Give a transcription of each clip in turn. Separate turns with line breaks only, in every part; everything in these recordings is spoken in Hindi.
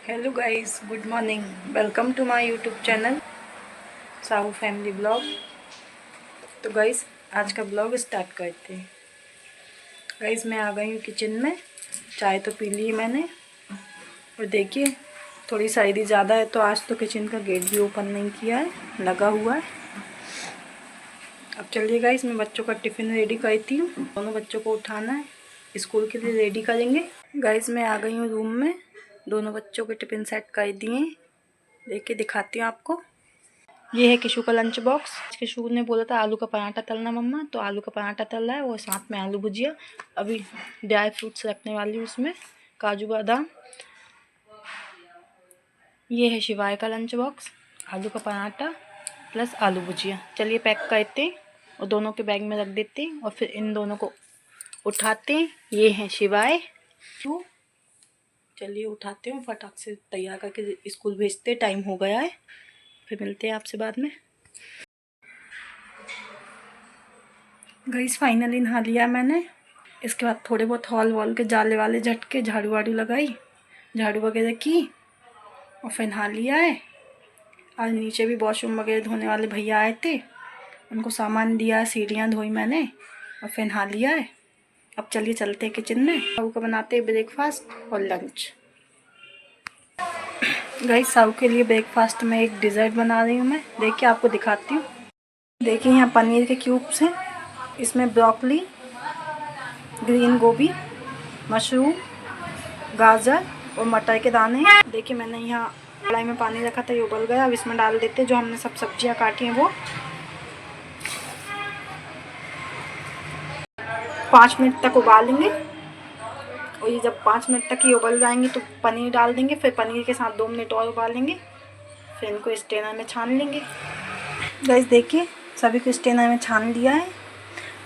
Hello guys, good morning. Welcome to my YouTube channel Sahu family vlog. तो गाइस, आज का ब्लॉग स्टार्ट करते हैं। गाइस, मैं आ गई हूँ किचन में। चाय तो पी ली मैंने और देखिए थोड़ी सर्दी ज़्यादा है तो आज तो किचन का गेट भी ओपन नहीं किया है, लगा हुआ है। अब चलिए गाइस, मैं बच्चों का टिफ़िन रेडी करती हूँ। दोनों बच्चों को उठाना है, स्कूल के लिए रेडी करेंगे। गाइस, मैं आ गई हूँ रूम में। दोनों बच्चों के टिफ़िन सेट कर दिए। देख के दिखाती हूँ आपको। ये है किशु का लंच बॉक्स। किशु ने बोला था आलू का पराठा तलना मम्मा, तो आलू का पराठा तल रहा है और साथ में आलू भुजिया। अभी ड्राई फ्रूट्स रखने वाली हूँ उसमें, काजू बादाम। ये है शिवाय का लंच बॉक्स, आलू का पराठा प्लस आलू भुजिया। चलिए पैक करते और दोनों के बैग में रख देते और फिर इन दोनों को उठाते। ये है शिवाय। तो चलिए उठाते हैं, फटाक से तैयार करके स्कूल भेजते। टाइम हो गया है, फिर मिलते हैं आपसे बाद में। गाइस, फाइनली नहा लिया मैंने। इसके बाद थोड़े बहुत हॉल वॉल के जाले वाले झटके, झाड़ू वाड़ू लगाई, झाड़ू वगैरह की और फिर नहा लिया है। आज नीचे भी वॉशरूम वगैरह धोने वाले भैया आए थे, उनको सामान दिया, सीढ़ियाँ धोई मैंने और फिर नहा लिया है। अब चलिए चलते हैं किचन में। साहू का बनाते हैं ब्रेकफास्ट और लंच। गाइस, साहू के लिए ब्रेकफास्ट में एक डिज़र्ट बना रही हूँ मैं। देखिए आपको दिखाती हूँ। देखिए यहाँ पनीर के क्यूब्स हैं, इसमें ब्रोकली, ग्रीन गोभी, मशरूम, गाजर और मटर के दाने। देखिए मैंने यहाँ कढ़ाई में पानी रखा था, ये उबल गया। अब इसमें डाल देते जो हमने सब सब्जियाँ काटी हैं वो। 5 मिनट तक उबालेंगे और ये जब 5 मिनट तक ये उबल जाएंगे तो पनीर डाल देंगे। फिर पनीर के साथ 2 मिनट और उबालेंगे, फिर इनको स्ट्रेनर में छान लेंगे। गाइस देखिए, सभी को स्ट्रेनर में छान लिया है।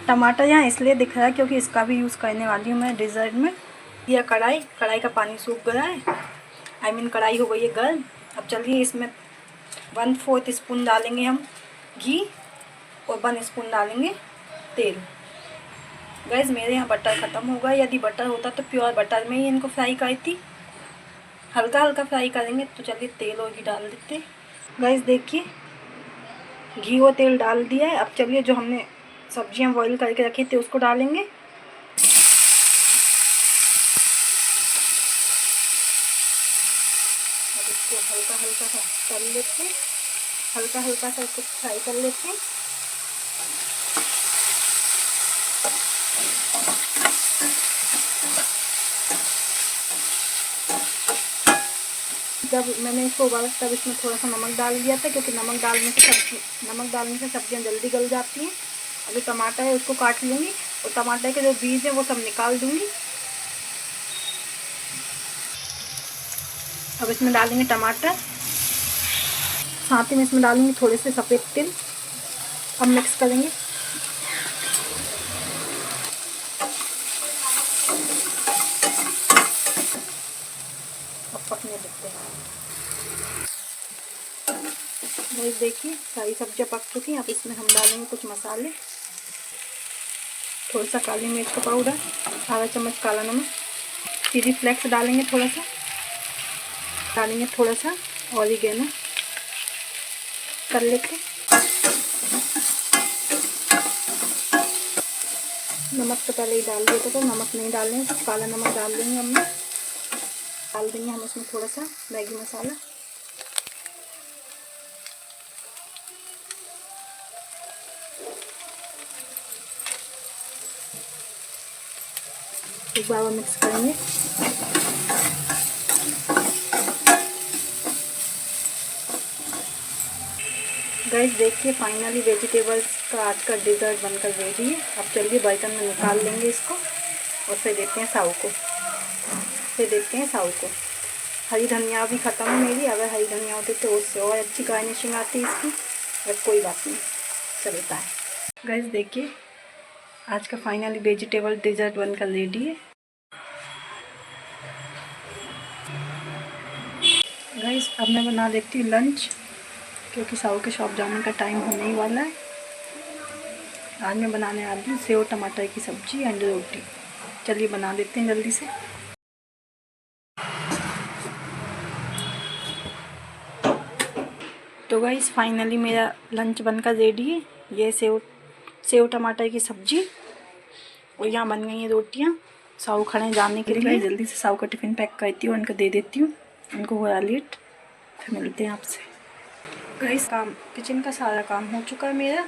टमाटर यहाँ इसलिए दिख रहा है क्योंकि इसका भी यूज़ करने वाली हूँ मैं डिज़र्ट में। यह कढ़ाई का पानी सूख गया है, कढ़ाई हो गई है गर्म। अब चलिए इसमें 1/4 स्पून डालेंगे हम घी और 1 स्पून डालेंगे तेल। गाइस, मेरे यहाँ बटर ख़त्म हो गया। यदि बटर होता तो प्योर बटर में ही इनको फ्राई करती। हल्का हल्का फ्राई करेंगे तो चलिए तेल और घी डाल देते। गाइस देखिए, घी और तेल डाल दिया है। अब चलिए जो हमने सब्जियां बॉईल करके रखी थी उसको डालेंगे। अब इसको हल्का हल्का सा कर लेते हैं, हल्का हल्का सा इसको फ्राई कर लेते हैं। जब मैंने इसको उबाला तब इसमें थोड़ा सा नमक डाल दिया था, क्योंकि नमक डालने से सब्जियां जल्दी गल जाती हैं। और जो टमाटर है उसको काट लूँगी और टमाटर के जो बीज हैं वो सब निकाल दूँगी। अब इसमें डालेंगे टमाटर, साथ ही में इसमें डालूँगी थोड़े से सफ़ेद तिल। अब मिक्स करेंगे। अब पकने देते हैं। गाइस देखिए, सारी सब्जियां पक चुकी हैं। अब इसमें हम डालेंगे कुछ मसाले, थोड़ा सा काली मिर्च का पाउडर, आधा चम्मच काला नमक, चिली फ्लेक्स डालेंगे थोड़ा सा, डालेंगे थोड़ा सा ऑरिगेनो। कर लेते। नमक तो पहले ही डाल दिया था तो नमक नहीं डालेंगे, तो काला नमक डाल देंगे हमने। डाल देंगे हम इसमें थोड़ा सा मैगी मसाला। एक बार मिक्स करेंगे। गाइस देखिए, फाइनली वेजिटेबल्स का आज का डिज़र्ट बनकर रेडी है। अब चलिए बर्तन में निकाल लेंगे इसको और फिर देते हैं साहू को। हरी धनिया भी ख़त्म है मेरी, अगर हरी धनिया होती तो उससे और अच्छी गार्निशिंग आती है इसकी, बट कोई बात नहीं, चलता है। गाइस देखिए, आज का फाइनली वेजिटेबल डिज़र्ट बनकर रेडी है। गाइस, अब मैं बना लेती हूँ लंच, क्योंकि साहू के शॉप जाने का टाइम होने ही वाला है। आज मैं बनाने वाली हूँ सेव टमाटर की सब्ज़ी एंड रोटी। चलिए बना लेते हैं जल्दी से। तो गाइस फाइनली मेरा लंच बनकर रेडी है। ये सेव टमाटर की सब्जी और यहाँ बन गई हैं रोटियाँ। साऊ खड़े हैं जाने के लिए। जल्दी से साऊ का टिफ़िन पैक करती हूँ, उनको दे देती हूँ, उनको हो रहा लेट। फिर मिलते हैं आपसे। गाइस किचन का सारा काम हो चुका है मेरा।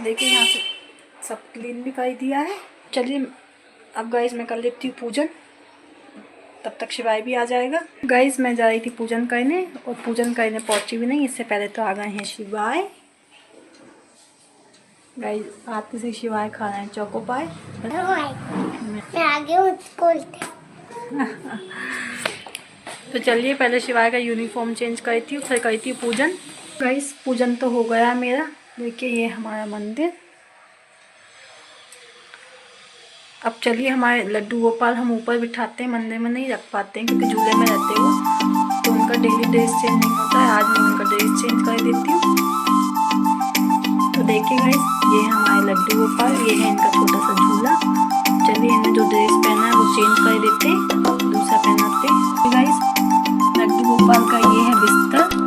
देखिए यहाँ से सब क्लीन भी कर दिया है। चलिए अब गाइस मैं कर लेती हूँ पूजन, तब तक शिवाय भी आ जाएगा। गाइस मैं जा रही थी पूजन करने और पूजन करने पहुंची भी नहीं, इससे पहले तो आ गए हैं शिवाय। गाइस आते से शिवाय खा रहे हैं चोको पाई। मैं आगे हूँ स्कूल। तो चलिए पहले शिवाय का यूनिफॉर्म चेंज करती हूँ, फिर करती हूँ पूजन। गाइस पूजन तो हो गया है मेरा। देखिए ये हमारा मंदिर। अब चलिए हमारे लड्डू गोपाल हम ऊपर बिठाते हैं, मंदिर में नहीं रख पाते हैं क्योंकि झूले में रहते हो, तो उनका डेली ड्रेस चेंज नहीं होता है। आज मैं उनका ड्रेस चेंज कर देती हूँ। तो देखिए गाइस ये है हमारे लड्डू गोपाल, ये है इनका छोटा सा झूला। चलिए इन्हें जो ड्रेस पहना है वो चेंज कर देते हैं, दूसरा पहनाते हैं। गाइस लड्डू गोपाल का ये है बिस्तर।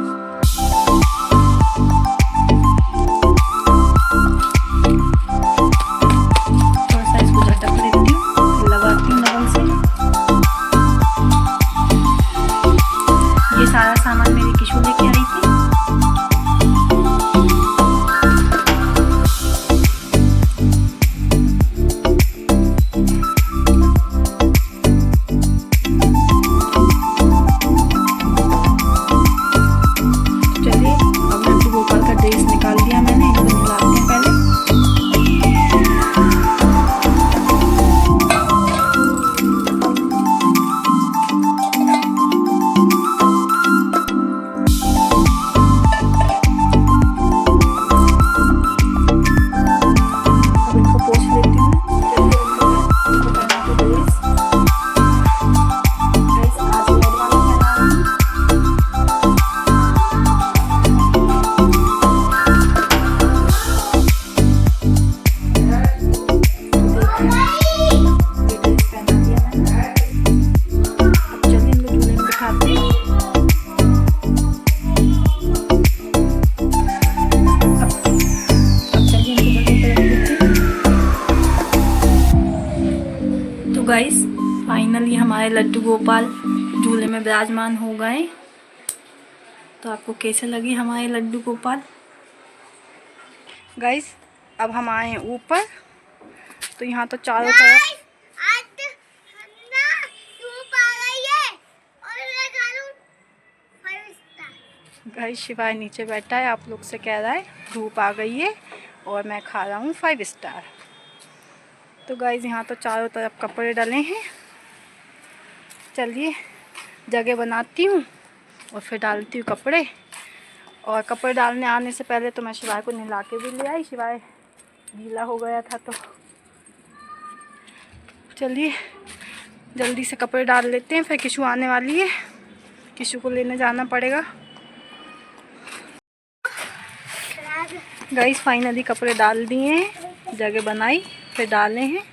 सारा सामान मेरी किशु लेके आई थी। चलिए अब लड्डू गोपाल का ड्रेस निकाल दिया मैंने, इनको निकालते हैं पहले। गाइस फाइनली हमारे लड्डू गोपाल झूले में विराजमान हो गए। तो आपको कैसे लगी हमारे लड्डू गोपाल? गाइस अब हम आए हैं ऊपर, तो यहाँ तो चारों तरफ गाइस शिवाय नीचे बैठा है, आप लोग से कह रहा है धूप आ गई है और मैं खा रहा हूँ 5 स्टार। तो गाइस यहाँ तो चारों तरफ कपड़े डले हैं। चलिए जगह बनाती हूँ और फिर डालती हूँ कपड़े। और कपड़े डालने आने से पहले तो मैं शिवाय को नहला के भी ले आई, शिवाय गीला हो गया था। तो चलिए जल्दी से कपड़े डाल लेते हैं, फिर किशु आने वाली है, किशु को लेने जाना पड़ेगा। गाइस फाइनली कपड़े डाल दिए हैं, जगह बनाई, फिर डाले हैं।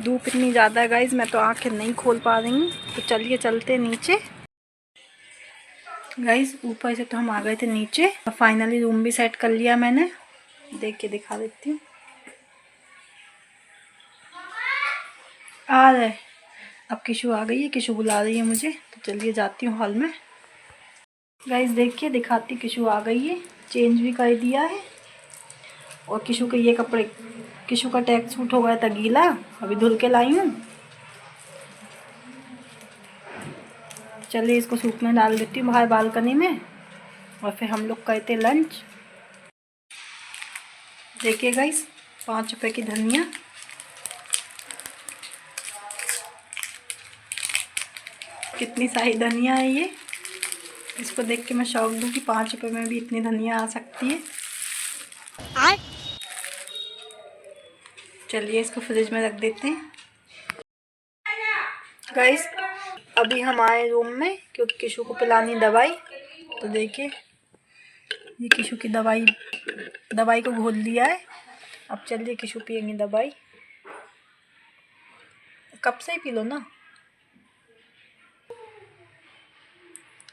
धूप इतनी ज़्यादा है गाइस, मैं तो आंखें नहीं खोल पा रही हूँ। तो चलिए चलते नीचे। गाइस ऊपर से तो हम आ गए थे नीचे और फाइनली रूम भी सेट कर लिया मैंने। देख के दिखा देती हूँ। आ रहे अब किशु आ गई है, किशु बुला रही है मुझे। तो चलिए जाती हूँ हॉल में। गाइस देखिए दिखाती, किशु आ गई है, चेंज भी कर दिया है। और किशु के ये कपड़े, किशु का ट्रैक सूट हो गया था गीला, अभी धुल के लाई हूँ। चलिए इसको सूखने डाल देती हूँ बाहर बालकनी में और फिर हम लोग करते लंच। देखिए गाइस 5 रुपए की धनिया, कितनी सारी धनिया है ये। इसको देख के मैं शौक दूँ कि 5 रुपए में भी इतनी धनिया आ सकती है। चलिए इसको फ्रिज में रख देते हैं। गाइस अभी हम आए रूम में क्योंकि किशु को पिलानी दवाई। तो देखिए ये किशु की दवाई को घोल दिया है। अब चलिए किशु पियेंगे दवाई। कब से ही पी लो ना।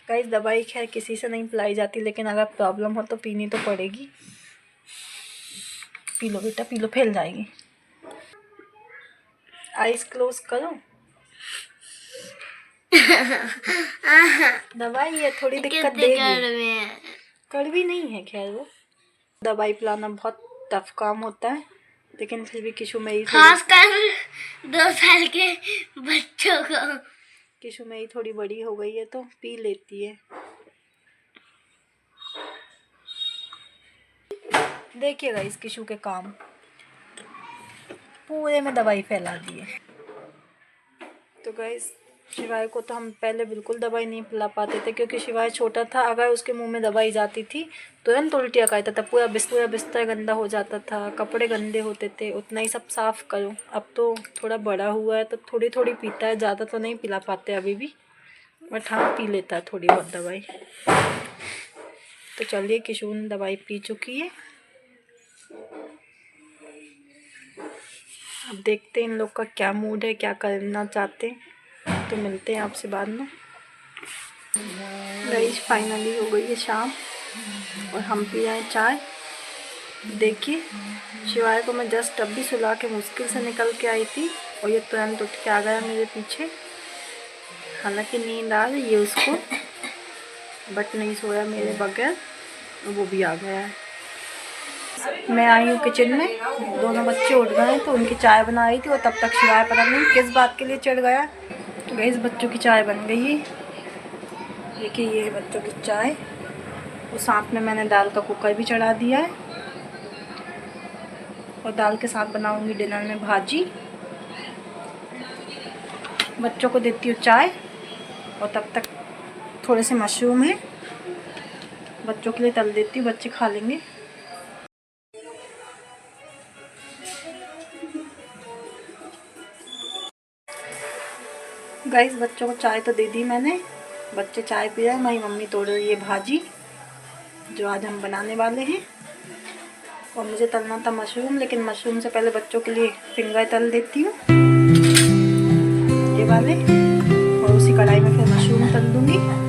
गाइस दवाई खैर किसी से नहीं पिलाई जाती, लेकिन अगर प्रॉब्लम हो तो पीनी तो पड़ेगी। पी लो बेटा, पी लो, फैल जाएगी। आइज क्लोज करो। दवाई है, थोड़ी दिक्कत देगी। कड़वी नहीं है खैर वो। दवाई पिलाना बहुत टफ काम होता है, लेकिन फिर भी किशु में ही
खासकर 2 साल के बच्चों को।
किशु में ही थोड़ी बड़ी हो गई है तो पी लेती है। देखिएगा इस किशु के काम, पूरे में दवाई फैला दी है। तो गाइस शिवाय को तो हम पहले बिल्कुल दवाई नहीं पिला पाते थे, क्योंकि शिवाय छोटा था। अगर उसके मुंह में दवाई जाती थी तुरंत उल्टियाँ करता था, पूरा बिस्तर गंदा हो जाता था, कपड़े गंदे होते थे, उतना ही सब साफ़ करो। अब तो थोड़ा बड़ा हुआ है तो थोड़ी थोड़ी पीता है, ज़्यादा तो नहीं पिला पाते अभी भी, बट हाँ पी लेता है थोड़ी बहुत दवाई। तो चलिए किशु ने दवाई पी चुकी है, अब देखते हैं इन लोग का क्या मूड है, क्या करना चाहते हैं। तो मिलते हैं आपसे बाद में। गाइस फाइनली हो गई है शाम और हम पी रहे हैं चाय। देखिए शिवाय को मैं जस्ट अभी सुला के मुश्किल से निकल के आई थी और ये तुरंत उठ के आ गया मेरे पीछे। हालांकि नींद आ रही है उसको, बट नहीं सोया मेरे बगैर, वो भी आ गया है। मैं आई हूँ किचन में, दोनों बच्चे उठ गए हैं तो उनकी चाय बना रही थी और तब तक शिवाय पता नहीं किस बात के लिए चढ़ गया। तो गाइस बच्चों की चाय बन गई है, देखिए ये बच्चों की चाय। और साथ में मैंने दाल का कुकर भी चढ़ा दिया है और दाल के साथ बनाऊंगी डिनर में भाजी। बच्चों को देती हूँ चाय और तब तक थोड़े से मशरूम है बच्चों के लिए तल देती हूँ, बच्चे खा लेंगे। गाइस बच्चों को चाय तो दे दी मैंने, बच्चे चाय पी रहे हैं। मेरी मम्मी तोड़ रही है भाजी जो आज हम बनाने वाले हैं। और मुझे तलना था मशरूम, लेकिन मशरूम से पहले बच्चों के लिए फिंगर तल देती हूँ ये वाले, और उसी कढ़ाई में फिर मशरूम तल दूँगी।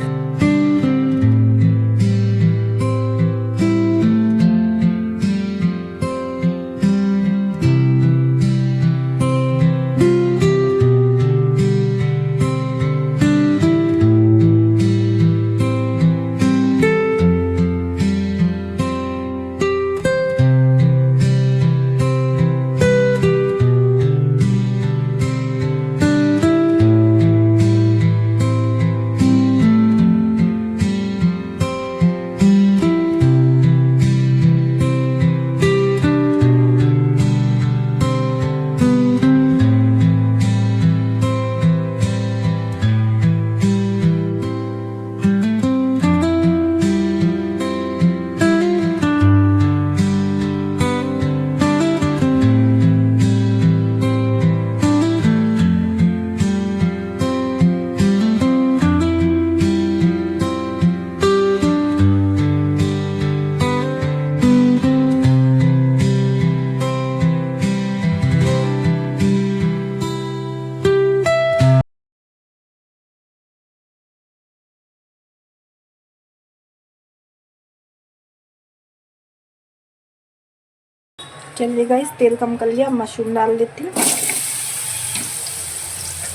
चलिए गाइस तेल कम कर लिया, मशरूम डाल देती हूँ।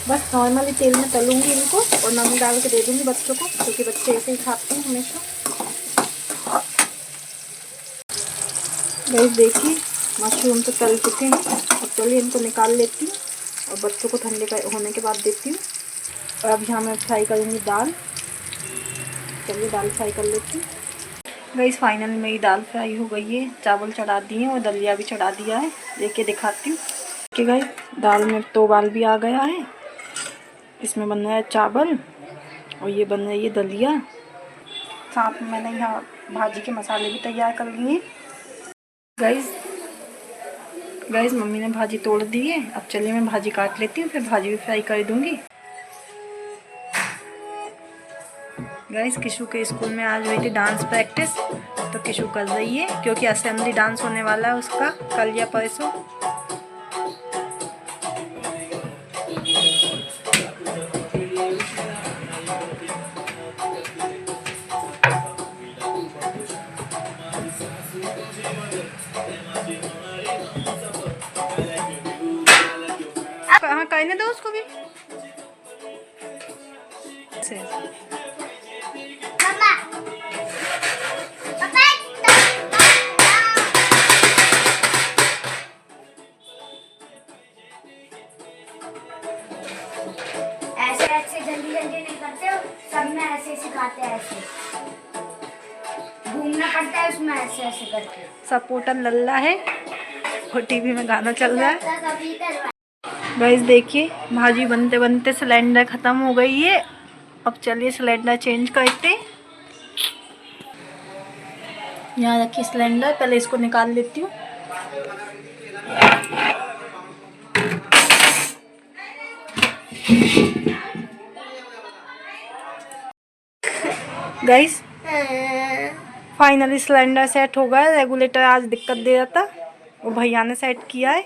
बस नॉर्मली तेल में तलूँगी इनको और नमक डाल के दे दूँगी बच्चों को, क्योंकि बच्चे ऐसे ही खाते हैं हमेशा। गाइस देखिए मशरूम तो तल चुके हैं, अब चलिए इनको निकाल लेती हूँ और बच्चों को ठंडे होने के बाद देती हूँ। और अब यहाँ मैं फ्राई करूँगी दाल। चलिए दाल फ्राई कर लेती हूँ। गाइस फाइनली मेरी दाल फ्राई हो गई है, चावल चढ़ा दिए और दलिया भी चढ़ा दिया है, लेके दिखाती हूँ। कि गाइस दाल में तो उबाल भी आ गया है, इसमें बन रहा है चावल और ये बन रही है दलिया। साथ में मैंने यहाँ भाजी के मसाले भी तैयार कर लिए। गाइस मम्मी ने भाजी तोड़ दी है, अब चलिए मैं भाजी काट लेती हूँ, फिर भाजी भी फ्राई कर दूँगी। गाइस किशु के स्कूल में आज हुई थी डांस प्रैक्टिस, तो किशु कर रही है क्योंकि असेंबली डांस होने वाला है उसका कल या परसों।
ऐसे ऐसे करके
सपोर्टर लल्ला है और टीवी में गाना चल रहा है।
कभी करवा
गाइस देखिए भाजी बनते बनते सिलेंडर ख़त्म हो गई है। अब चलिए सिलेंडर चेंज करते हैं। यहाँ रखिए सिलेंडर, पहले इसको निकाल लेती हूँ। गाइस फाइनली सिलेंडर सेट हो गया। रेगुलेटर आज दिक्कत दे रहा था, वो भैया ने सेट किया है।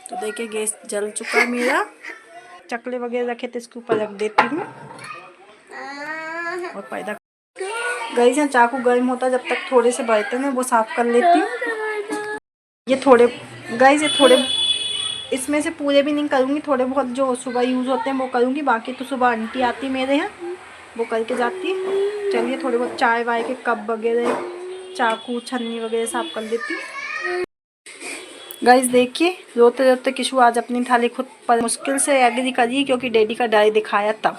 तो देखिए गैस जल चुका है मेरा। चकले वगैरह रखे थे इसके ऊपर रख देती हूँ और पैदा। गाइस यहाँ चाकू गर्म होता है, जब तक थोड़े से बर्तन है वो साफ कर लेती हूँ। ये थोड़े गाइस ये थोड़े इसमें से पूरे भी नहीं करूँगी, थोड़े बहुत जो सुबह यूज़ होते हैं वो करूँगी। बाकी तो सुबह आंटी आती मेरे यहाँ, वो करके जाती है। चलिए थोड़े बहुत चाय वाय के कप वगैरह, चाकू छन्नी वगैरह साफ कर देती हूँ। गाइस देखिए रोते रोते किशु आज अपनी थाली खुद पर मुश्किल से एग्री करी, क्योंकि डैडी का डायरी दिखाया तब।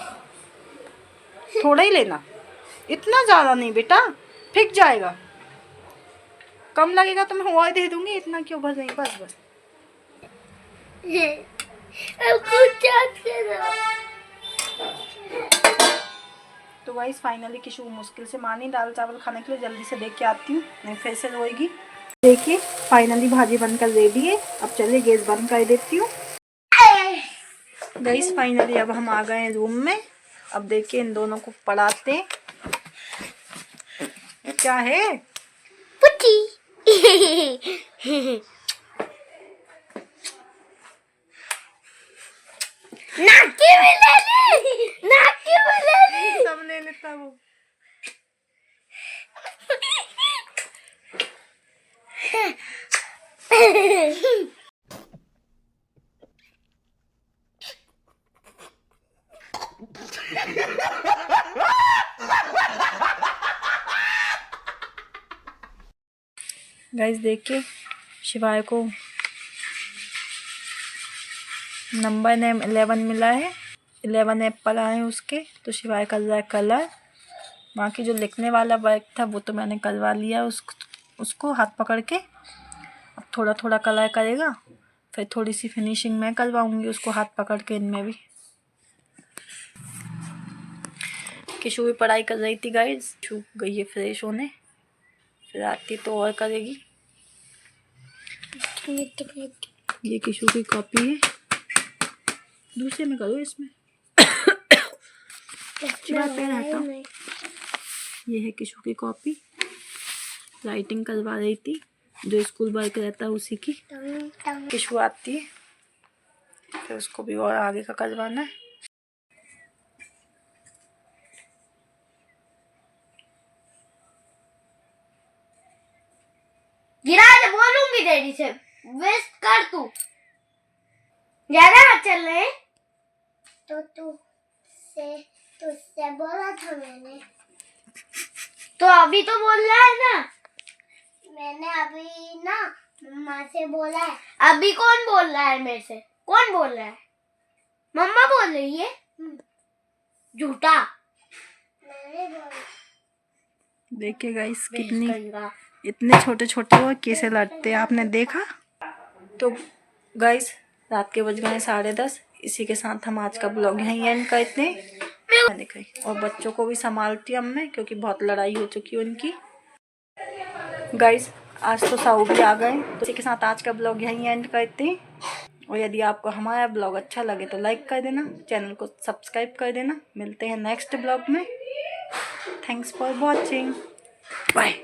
थोड़ा ही लेना, इतना ज़्यादा नहीं बेटा, फिक जाएगा। कम लगेगा तो मैं और दे दूँगी, इतना क्यों भर रही। बस बस तो गाइस फाइनली किशु मुश्किल से मानी दाल चावल खाने के लिए। जल्दी से देख के आती हूँ, नहीं फिर से रोएगी। देखिए फाइनली भाजी बनकर रेडी है। अब चलिए गैस बंद कर देती हूँ। गाइस फाइनली अब हम आ गए हैं रूम में। अब देखिए इन दोनों को पढ़ाते हैं। क्या है
पुटी नाकी में ले ली, नाकी में ले ली।
सब ले लेता वो। गाइस देखिए शिवाय को नंबर नेम 11 मिला है। 11 एप्पल आए हैं उसके, तो शिवाय कर रहा है कलर। बाकी जो लिखने वाला वर्क था वो तो मैंने करवा लिया उसको हाथ पकड़ के। अब थोड़ा थोड़ा कलर करेगा, फिर थोड़ी सी फिनिशिंग मैं करवाऊंगी उसको हाथ पकड़ के। इनमें भी किशु भी पढ़ाई कर रही थी गाइस। छू गई है फ्रेश होने, फिर आती तो और करेगी। ये किशु की कॉपी है, दूसरे में करो इसमें। पेन हटाओ। ये है किशु की कॉपी, राइटिंग करवा रही थी, जो स्कूल वर्क रहता है उसी की। किशु आती है फिर उसको भी और आगे का करवाना है।
गिरा दे, बोलूंगी डैडी से, वेस्ट कर तू। ज्यादा मत चल रहे। तो तुझसे बोला था मैंने। तो अभी तो बोल रहा है ना। मैंने अभी ना मम्मा से बोला है। अभी कौन बोल रहा है मेरे से? कौन बोल रहा है? मम्मा बोल रही है। झूठा। मैंने बोला।
देखिए गाइस कितनी इतने छोटे छोटे वो कैसे लड़ते हैं, आपने देखा? तो गाइस रात के बज गए 10:30। इसी के साथ हम आज का ब्लॉग यहीं एंड करते हैं। और बच्चों को भी संभालती हूँ मैं, क्योंकि बहुत लड़ाई हो चुकी है उनकी। गाइस आज तो साहू भी आ गए, तो इसी के साथ आज का ब्लॉग यहीं एंड करते हैं। और यदि आपको हमारा ब्लॉग अच्छा लगे तो लाइक कर देना, चैनल को सब्सक्राइब कर देना। मिलते हैं नेक्स्ट ब्लॉग में। Thanks for watching, bye.